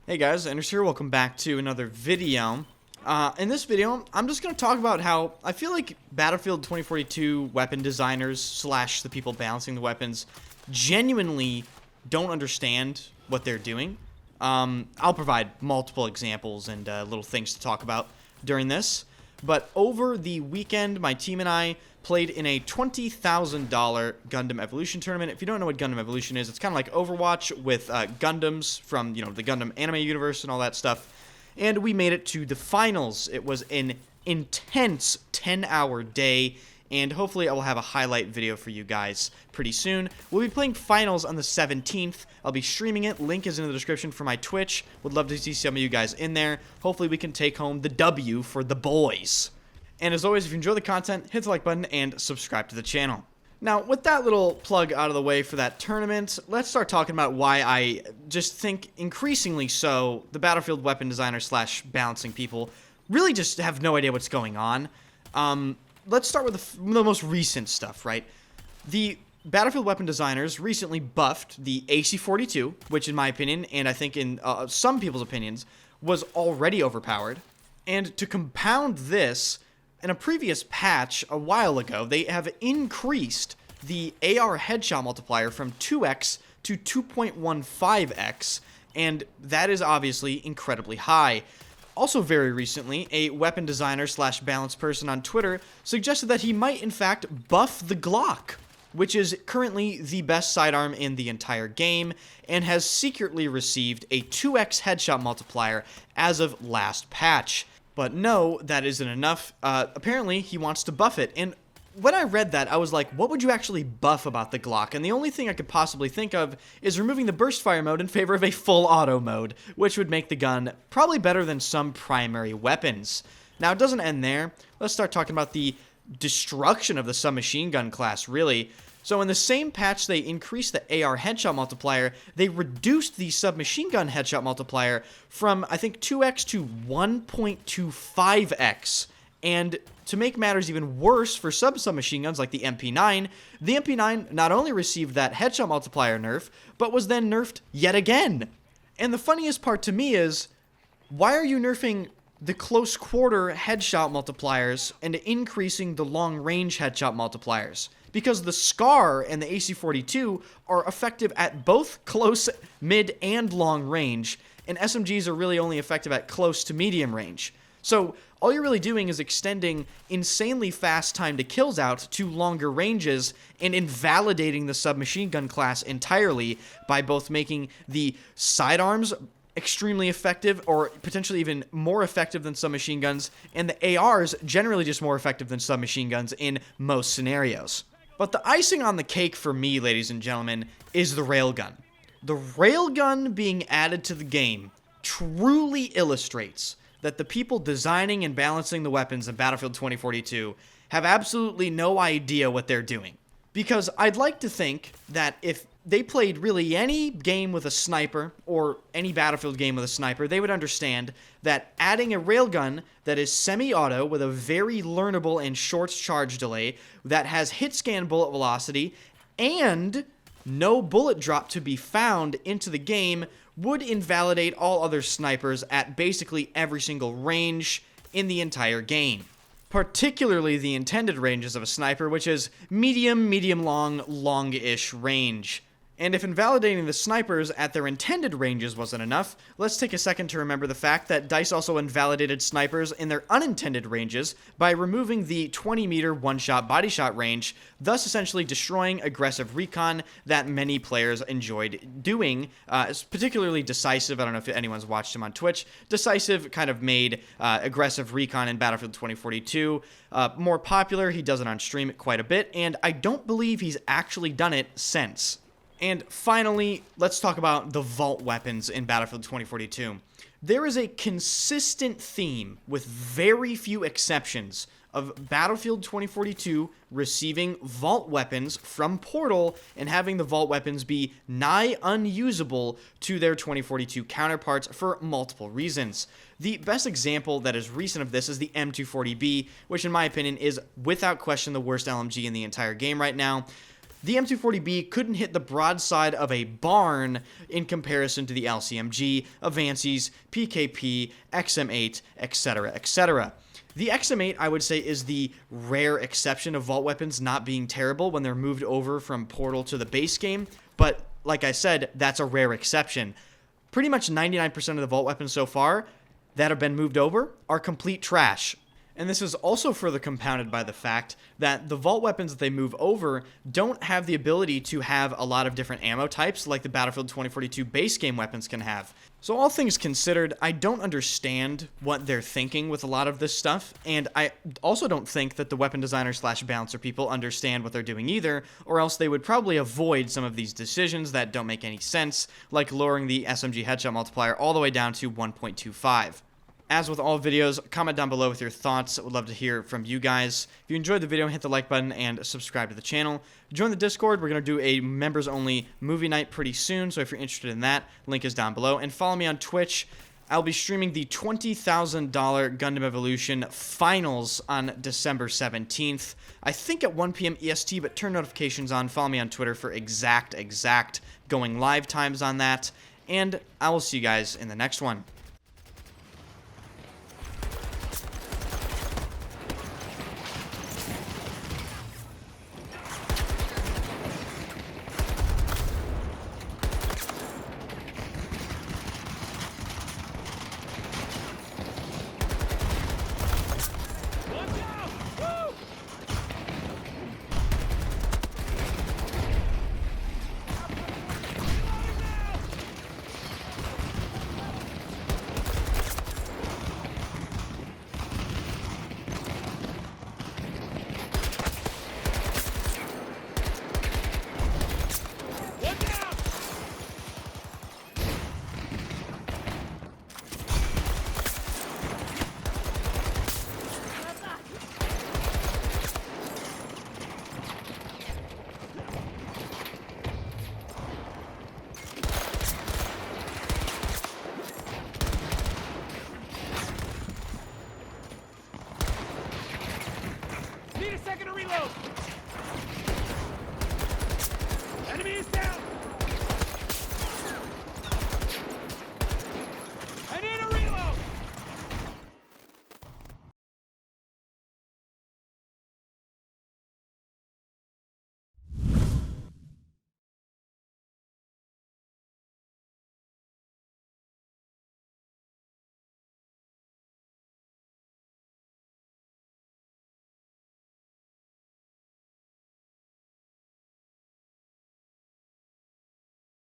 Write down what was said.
Hey guys, Anders here. Welcome back to another video. In this video, I'm just going to talk about how I feel like Battlefield 2042 weapon designers slash the people balancing the weapons genuinely don't understand what they're doing. I'll provide multiple examples and little things to talk about during this. But over the weekend, my team and I played in a $20,000 Gundam Evolution tournament. If you don't know what Gundam Evolution is, it's kind of like Overwatch with Gundams from, the Gundam anime universe and all that stuff. And we made it to the finals. It was an intense 10-hour day, and hopefully I will have a highlight video for you guys pretty soon. We'll be playing finals on the 17th. I'll be streaming it. Link is in the description for my Twitch. Would love to see some of you guys in there. Hopefully we can take home the W for the boys. And as always, if you enjoy the content, hit the like button and subscribe to the channel. Now, with that little plug out of the way for that tournament, let's start talking about why I just think increasingly so the Battlefield weapon designers slash balancing people really just have no idea what's going on. Let's start with the most recent stuff, right? The Battlefield weapon designers recently buffed the AC-42, which in my opinion, and I think in some people's opinions, was already overpowered. And to compound this, in a previous patch a while ago, they have increased the AR headshot multiplier from 2x to 2.15x, and that is obviously incredibly high. Also very recently, a weapon designer slash balance person on Twitter suggested that he might in fact buff the Glock, which is currently the best sidearm in the entire game, and has secretly received a 2x headshot multiplier as of last patch. But no, that isn't enough. Apparently, he wants to buff it. And when I read that, I was like, what would you actually buff about the Glock? And the only thing I could possibly think of is removing the burst fire mode in favor of a full auto mode, which would make the gun probably better than some primary weapons. Now, it doesn't end there. Let's start talking about the destruction of the submachine gun class, really. So in the same patch they increased the AR headshot multiplier, they reduced the submachine gun headshot multiplier from, I think, 2x to 1.25x. And to make matters even worse for submachine guns like the MP9 not only received that headshot multiplier nerf, but was then nerfed yet again. And the funniest part to me is, why are you nerfing the close quarter headshot multipliers and increasing the long range headshot multipliers? Because the SCAR and the AC-42 are effective at both close, mid, and long range, and SMGs are really only effective at close to medium range. So all you're really doing is extending insanely fast time to kills out to longer ranges and invalidating the submachine gun class entirely by both making the sidearms extremely effective, or potentially even more effective than submachine guns, and the ARs generally just more effective than submachine guns in most scenarios. But the icing on the cake for me, ladies and gentlemen, is the railgun. The railgun being added to the game truly illustrates that the people designing and balancing the weapons in Battlefield 2042 have absolutely no idea what they're doing. Because I'd like to think that if they played really any game with a sniper, or any Battlefield game with a sniper, they would understand that adding a railgun that is semi-auto with a very learnable and short charge delay, that has hit scan bullet velocity, and no bullet drop to be found into the game would invalidate all other snipers at basically every single range in the entire game. Particularly the intended ranges of a sniper, which is medium, medium-long, long-ish range. And if invalidating the snipers at their intended ranges wasn't enough, let's take a second to remember the fact that DICE also invalidated snipers in their unintended ranges by removing the 20-meter one-shot body shot range, thus essentially destroying aggressive recon that many players enjoyed doing. It's particularly Decisive. I don't know if anyone's watched him on Twitch. Decisive kind of made aggressive recon in Battlefield 2042 more popular. He does it on stream quite a bit, and I don't believe he's actually done it since. And finally, let's talk about the vault weapons in Battlefield 2042. There is a consistent theme, with very few exceptions, of Battlefield 2042 receiving vault weapons from Portal and having the vault weapons be nigh unusable to their 2042 counterparts for multiple reasons. The best example that is recent of this is the M240B, which in my opinion is without question the worst LMG in the entire game right now. the M240B couldn't hit the broadside of a barn in comparison to the LCMG, Avances, PKP, XM8, etc., etc. The XM8, I would say, is the rare exception of vault weapons not being terrible when they're moved over from Portal to the base game, but like I said, that's a rare exception. Pretty much 99% of the vault weapons so far that have been moved over are complete trash. And this is also further compounded by the fact that the vault weapons that they move over don't have the ability to have a lot of different ammo types like the Battlefield 2042 base game weapons can have. So all things considered, I don't understand what they're thinking with a lot of this stuff, and I also don't think that the weapon designer / balancer people understand what they're doing either, or else they would probably avoid some of these decisions that don't make any sense, like lowering the SMG headshot multiplier all the way down to 1.25. As with all videos, comment down below with your thoughts. I would love to hear from you guys. If you enjoyed the video, hit the like button and subscribe to the channel. Join the Discord. We're going to do a members-only movie night pretty soon, so if you're interested in that, link is down below. And follow me on Twitch. I'll be streaming the $20,000 Gundam Evolution Finals on December 17th. I think at 1 p.m. EST, but turn notifications on. Follow me on Twitter for exact going live times on that. And I will see you guys in the next one.